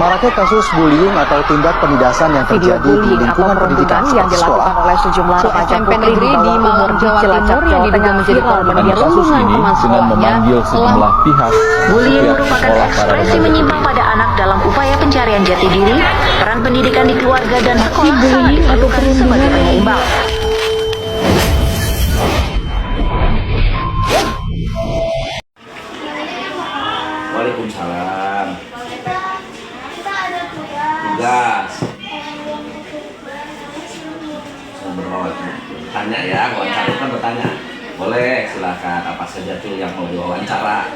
Maraknya kasus bullying atau tindak penindasan yang Video terjadi di bullying atau lingkungan pendidikan perundungan yang dilakukan sekolah. oleh sejumlah remaja SMP putri negeri di Malang, Jawa Timur yang diduga menjadi korban Dalam kasus perundungan ini teman dengan sekolahnya memanggil sejumlah pihak Bullying pihak merupakan sekolah para ekspresi remaja menyimpang pada anak dalam upaya pencarian jati diri, peran pendidikan di keluarga dan sekolah sangat diperlukan sebagai penyeimbang. Waalaikumsalam. Tugas. Bertanya ya, wawancara kan bertanya. Boleh, silakan. Apa saja tuh yang mau diwawancara?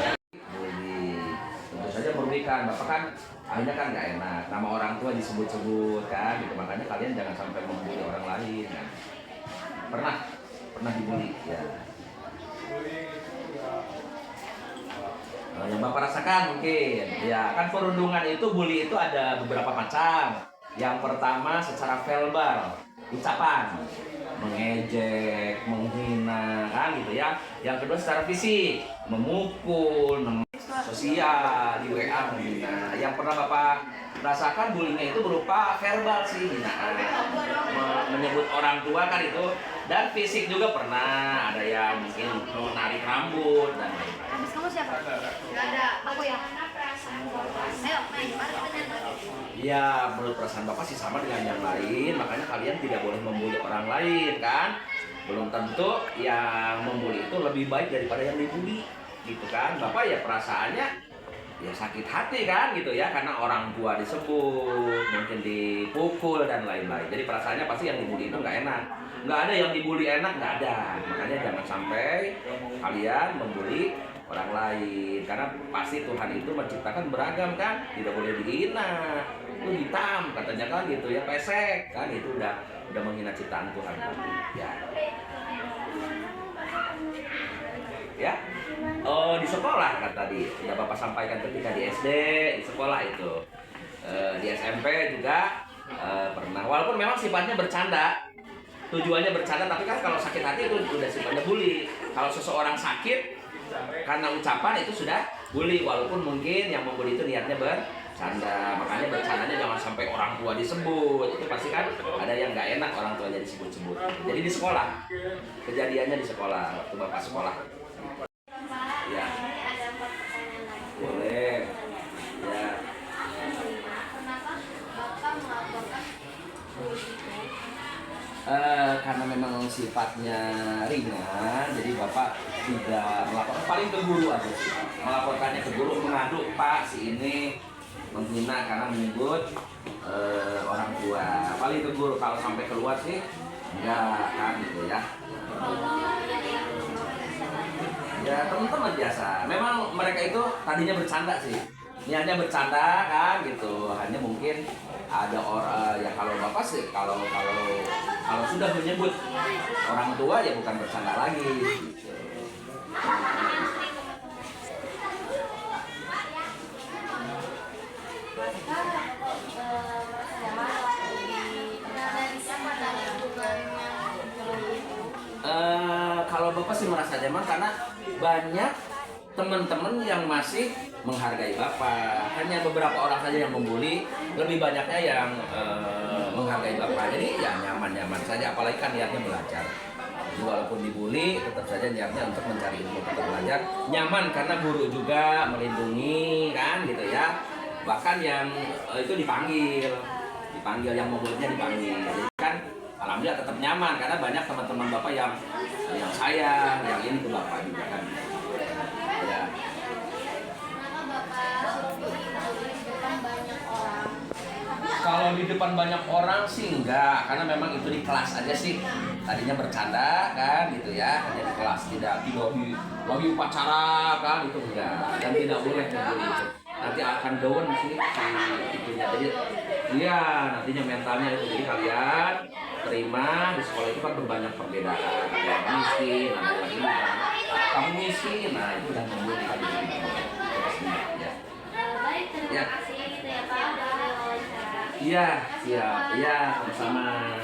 Tentu saja merugikan. Bapak kan akhirnya kan nggak enak. Nama orang tua disebut-sebut kan, gitu. Makanya kalian jangan sampai membuli orang lain. Kan? Pernah dibully ya. Yang Bapak rasakan mungkin, ya kan perundungan itu, bully itu ada beberapa macam. Yang pertama secara verbal, ucapan, mengejek, menghina, kan gitu ya. Yang kedua secara fisik, memukul, sosial, di WA menghina. Yang pernah Bapak rasakan bullyingnya itu berupa verbal sih, hinaan, menyebut orang tua kan itu. Dan fisik juga pernah, ada yang mungkin menarik rambut dan lain-lain. Habis kamu siapa? Gak ada, aku ya. Ayo, main, mari kita nyantai. Ya, menurut perasaan Bapak sih sama dengan yang lain, makanya kalian tidak boleh membuli orang lain, kan? Belum tentu yang membuli itu lebih baik daripada yang dibully, gitu kan? Bapak ya perasaannya ya sakit hati kan gitu ya, karena orang tua disebut, mungkin dipukul dan lain-lain. Jadi perasaannya pasti yang dibully itu nggak enak. Nggak ada yang dibully enak, nggak ada. Makanya jangan sampai kalian membuli orang lain, karena pasti Tuhan itu menciptakan beragam kan, tidak boleh dihina. Itu hitam katanya kan gitu ya, pesek kan, itu udah menghina ciptaan Tuhan ya. Ya, oh di sekolah kan tadi sudah Bapak sampaikan ketika di SD, di sekolah itu, di SMP juga pernah. Walaupun memang sifatnya bercanda, tujuannya bercanda, tapi kan kalau sakit hati itu udah sifatnya bully. Kalau seseorang sakit karena ucapan itu sudah bully, walaupun mungkin yang membuli itu niatnya bercanda. Makanya bercandanya jangan sampai orang tua disebut, itu pasti kan ada yang nggak enak orang tuanya disebut-sebut. Jadi di sekolah, kejadiannya di sekolah waktu Bapak sekolah. Ya, boleh. Ya. Karena memang sifatnya ringan, jadi Bapak tidak melaporkan, paling ke guru aja sih. Melaporkannya ke guru, mengadu, Pak si ini menghina karena menyebut orang tua. Paling ke guru, kalau sampai keluar sih enggak kan gitu ya. Ya teman-teman biasa. Memang mereka itu tadinya bercanda sih, niatnya bercanda kan gitu. Hanya mungkin ada orang ya, kalau Bapak sih kalau sudah menyebut orang tua ya bukan bercanda lagi gitu. Kalau Bapak sih merasa nyaman karena banyak teman-teman yang masih menghargai Bapak. Hanya beberapa orang saja yang membuli, lebih banyaknya yang menghargai Bapak. Jadi ya nyaman-nyaman saja, apalagi kan niatnya belajar. Jadi, walaupun dibuli, tetap saja niatnya untuk mencari ilmu, tetap belajar. Nyaman karena guru juga melindungi kan gitu ya. Bahkan yang itu dipanggil yang membulinya dipanggil. Jadi kan alhamdulillah tetap nyaman karena banyak teman-teman Bapak yang sayang, yang ini ke Bapak juga kan. Ya. Kalau di depan banyak orang sih enggak, karena memang itu di kelas aja sih. Tadinya bercanda kan gitu ya, hanya di kelas, tidak lagi upacara kan itu enggak, dan tidak boleh begitu. Nanti akan down sih itunya. Jadi iya nantinya mentalnya itu, jadi kalian terima di sekolah itu kan berbanyak perbedaan. Ada yang miskin, ada yang ini kan. Kamu miskin, nah itu udah membuat tadi ya. Ya. Iya, siap. Iya, sama-sama.